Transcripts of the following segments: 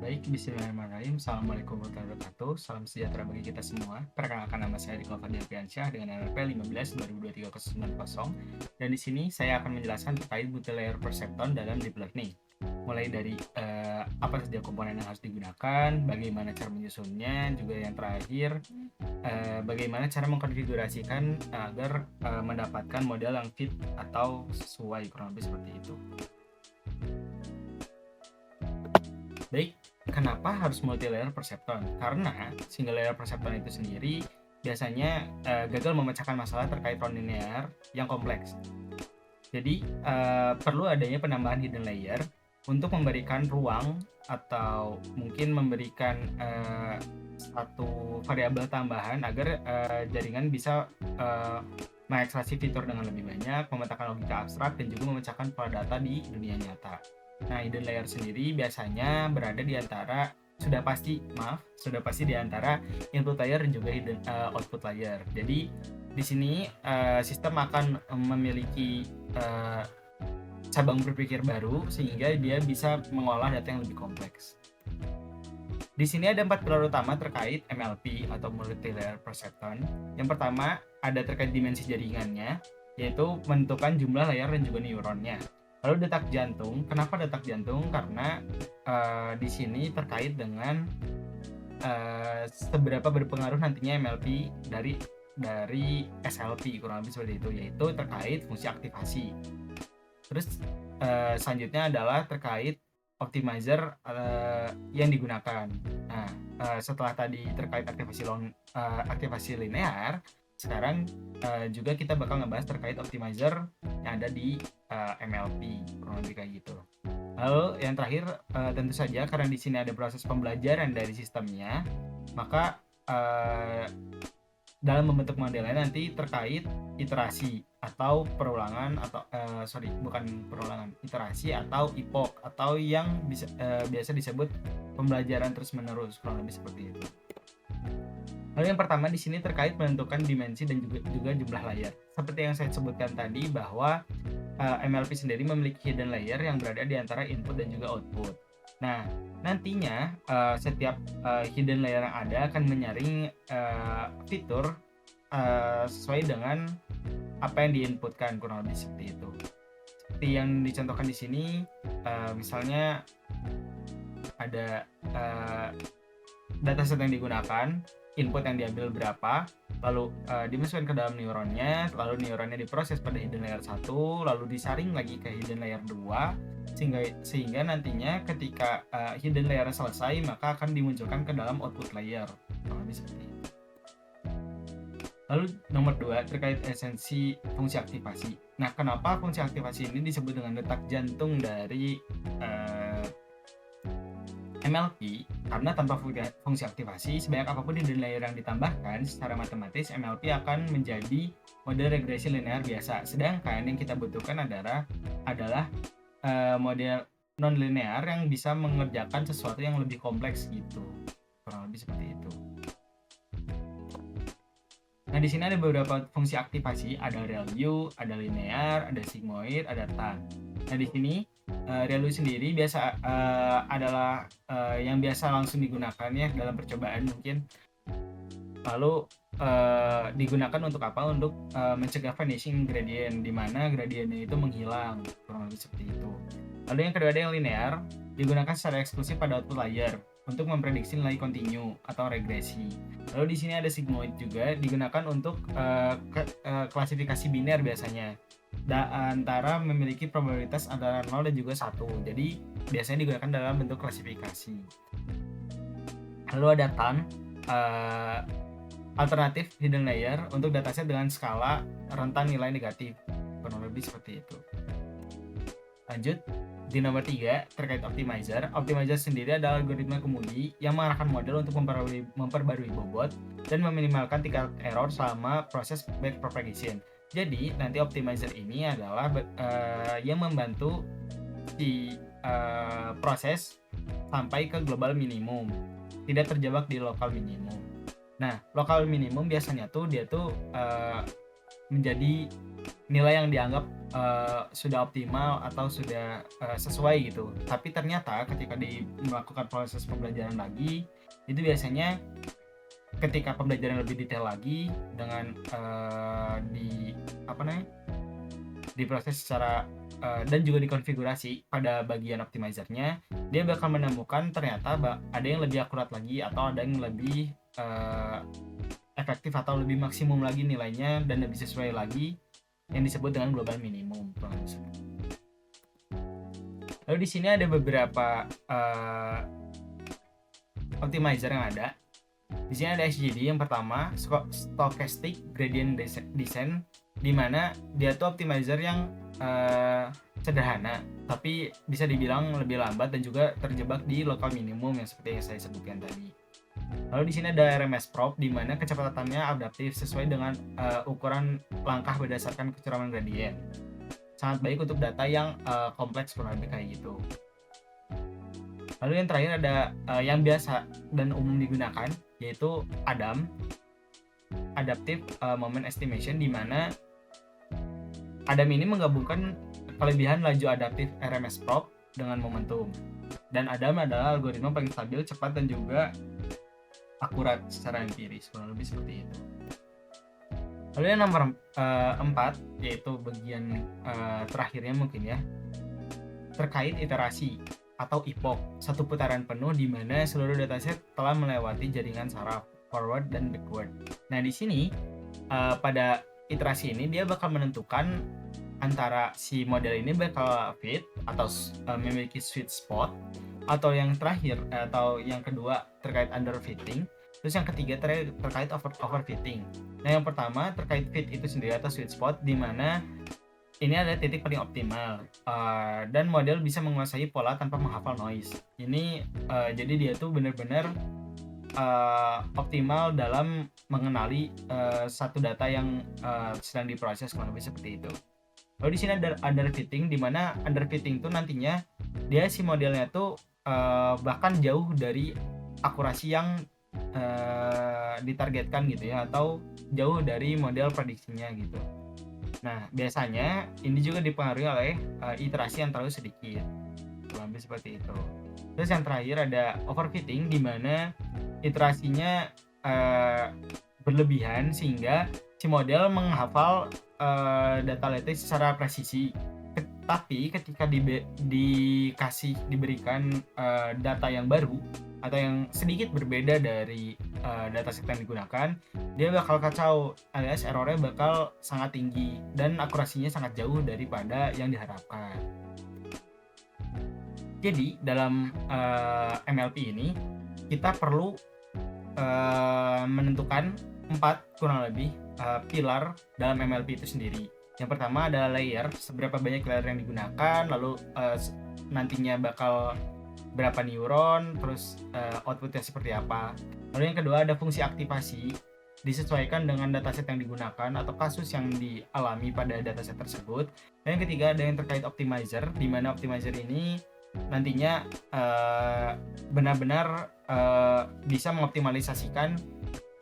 Baik, bismillahirrahmanirrahim. Assalamualaikum warahmatullahi wabarakatuh. Salam sejahtera bagi kita semua. Perkenalkan, nama saya Diko Fadil Fiansyah dengan NRP 15 2023 090. Dan di sini saya akan menjelaskan terkait multi-layer perceptron dalam deep learning. Mulai dari apa saja komponen yang harus digunakan, bagaimana cara menyusunnya, juga yang terakhir bagaimana cara mengkonfigurasikan agar mendapatkan model yang fit atau sesuai, kurang lebih seperti itu. Baik, kenapa harus multi-layer perceptron? Karena single layer perceptron itu sendiri biasanya gagal memecahkan masalah terkait non-linear yang kompleks. Jadi perlu adanya penambahan hidden layer untuk memberikan ruang atau mungkin memberikan satu variabel tambahan agar jaringan bisa mengekstraksi fitur dengan lebih banyak, memetakan logika abstrak, dan juga memecahkan pola data di dunia nyata. Nah, hidden layer sendiri biasanya berada di antara sudah pasti di antara input layer dan juga output layer. Jadi di sini sistem akan memiliki cabang berpikir baru sehingga dia bisa mengolah data yang lebih kompleks. Di sini ada 4 pilar utama terkait MLP atau multi-layer perceptron. Yang pertama ada terkait dimensi jaringannya, yaitu menentukan jumlah layer dan juga neuronnya. Lalu detak jantung. Kenapa detak jantung? Karena di sini terkait dengan seberapa berpengaruh nantinya MLP dari SLP, kurang lebih seperti itu, yaitu terkait fungsi aktivasi. Terus selanjutnya adalah terkait optimizer yang digunakan. Nah, setelah tadi terkait aktivasi linear, sekarang juga kita bakal ngebahas terkait optimizer yang ada di MLP, kurang lebih kayak gitu. Lalu yang terakhir tentu saja karena di sini ada proses pembelajaran dari sistemnya, maka dalam membentuk modelnya nanti terkait iterasi atau perulangan atau iterasi atau epoch atau yang biasa disebut pembelajaran terus menerus, kurang lebih seperti itu. Lalu yang pertama di sini terkait menentukan dimensi dan juga jumlah layer. Seperti yang saya sebutkan tadi bahwa MLP sendiri memiliki hidden layer yang berada di antara input dan juga output. Nah, nantinya setiap hidden layer yang ada akan menyaring fitur sesuai dengan apa yang diinputkan, kurang lebih seperti itu. Seperti yang dicontohkan di sini, misalnya ada dataset yang digunakan, input yang diambil berapa, lalu dimasukkan ke dalam neuronnya, lalu neuronnya diproses pada hidden layer 1, lalu disaring lagi ke hidden layer 2, sehingga nantinya ketika hidden layer selesai maka akan dimunculkan ke dalam output layer, kurang lebih seperti itu. Lalu nomor 2 terkait esensi fungsi aktivasi. Nah, kenapa fungsi aktivasi ini disebut dengan detak jantung dari MLP? Karena tanpa fungsi aktivasi, sebanyak apapun hidden layer yang ditambahkan secara matematis, MLP akan menjadi model regresi linear biasa. Sedangkan yang kita butuhkan adalah model non-linear yang bisa mengerjakan sesuatu yang lebih kompleks gitu. Kurang lebih seperti itu. Nah, di sini ada beberapa fungsi aktivasi, ada ReLU, ada linear, ada sigmoid, ada tan. Nah, di sini ReLU sendiri biasa adalah yang biasa langsung digunakan ya dalam percobaan mungkin. Lalu digunakan untuk apa? Untuk mencegah vanishing gradient, di mana gradiennya itu menghilang, kurang lebih seperti itu. Lalu yang kedua ada yang linear, digunakan secara eksklusif pada output layer untuk memprediksi nilai kontinu atau regresi. Lalu di sini ada sigmoid juga, digunakan untuk klasifikasi biner biasanya, antara memiliki probabilitas antara 0 dan juga 1. Jadi biasanya digunakan dalam bentuk klasifikasi. Lalu ada tan, alternatif hidden layer untuk dataset dengan skala rentan nilai negatif, kurang lebih seperti itu. Lanjut, di nomor 3 terkait optimizer. Optimizer sendiri adalah algoritma kemudi yang mengarahkan model untuk memperbarui bobot dan meminimalkan tingkat error selama proses backpropagation. Jadi nanti optimizer ini adalah yang membantu si proses sampai ke global minimum, tidak terjebak di lokal minimum. Nah, lokal minimum biasanya tuh dia tuh menjadi nilai yang dianggap sudah optimal atau sudah sesuai gitu. Tapi ternyata ketika melakukan proses pembelajaran lagi, itu biasanya ketika pembelajaran lebih detail lagi dengan di apa namanya, diproses secara dan juga dikonfigurasi pada bagian optimizernya, dia bakal menemukan ternyata ada yang lebih akurat lagi atau ada yang lebih efektif atau lebih maksimum lagi nilainya dan lebih sesuai lagi yang disebut dengan global minimum. Lalu di sini ada beberapa optimizer yang ada. Di sini ada SGD yang pertama, Stochastic Gradient Descent, di mana dia tuh optimizer yang sederhana, tapi bisa dibilang lebih lambat dan juga terjebak di local minimum yang seperti yang saya sebutkan tadi. Lalu di sini ada RMS Probe, di mana kecepatannya adaptif sesuai dengan ukuran langkah berdasarkan kecuraman gradien. Sangat baik untuk data yang kompleks kurang lebih kayak gitu. Lalu yang terakhir ada yang biasa dan umum digunakan, yaitu ADAM, Adaptive Moment Estimation, di mana ADAM ini menggabungkan kelebihan laju adaptif RMS Probe dengan momentum. Dan ADAM adalah algoritma paling stabil, cepat, dan juga akurat secara empiris, kurang lebih seperti itu. Lalu yang nomor 4, yaitu bagian terakhirnya mungkin ya, terkait iterasi atau epoch, satu putaran penuh di mana seluruh dataset telah melewati jaringan saraf forward dan backward. Nah di sini pada iterasi ini dia bakal menentukan antara si model ini bakal fit atau memiliki sweet spot, atau yang terakhir atau yang kedua terkait underfitting, terus yang ketiga terkait overfitting. Nah yang pertama terkait fit itu sendiri atau sweet spot, di mana ini adalah titik paling optimal dan model bisa menguasai pola tanpa menghafal noise. Ini jadi dia tuh benar-benar optimal dalam mengenali satu data yang sedang diproses, kurang lebih seperti itu. Lalu di sini ada underfitting, di mana underfitting itu nantinya dia si modelnya tuh bahkan jauh dari akurasi yang ditargetkan gitu ya, atau jauh dari model prediksinya gitu. Nah biasanya ini juga dipengaruhi oleh iterasi yang terlalu sedikit, kurang lebih seperti itu. Terus yang terakhir ada overfitting, di mana iterasinya berlebihan sehingga si model menghafal data latest secara presisi. Tapi ketika diberikan data yang baru atau yang sedikit berbeda dari dataset yang digunakan, dia bakal kacau, alias errornya bakal sangat tinggi dan akurasinya sangat jauh daripada yang diharapkan. Jadi dalam MLP ini kita perlu menentukan 4 kurang lebih pilar dalam MLP itu sendiri. Yang pertama adalah layer, seberapa banyak layer yang digunakan, lalu nantinya bakal berapa neuron, terus outputnya seperti apa. Lalu yang kedua ada fungsi aktivasi, disesuaikan dengan dataset yang digunakan atau kasus yang dialami pada dataset tersebut. Dan yang ketiga ada yang terkait optimizer, di mana optimizer ini nantinya benar-benar bisa mengoptimalisasikan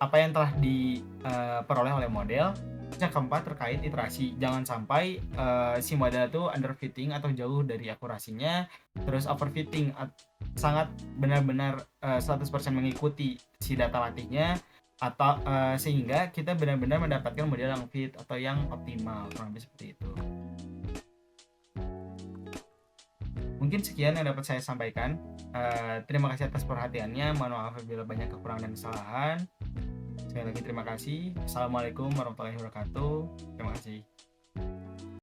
apa yang telah diperoleh oleh model. Yang keempat terkait iterasi, jangan sampai si model itu underfitting atau jauh dari akurasinya, terus overfitting sangat benar-benar 100% mengikuti si data latihnya, atau sehingga kita benar-benar mendapatkan model yang fit atau yang optimal, kurang lebih seperti itu. Mungkin sekian yang dapat saya sampaikan. Terima kasih atas perhatiannya. Mohon maaf apabila banyak kekurangan dan kesalahan. Sekali lagi terima kasih. Assalamualaikum warahmatullahi wabarakatuh. Terima kasih.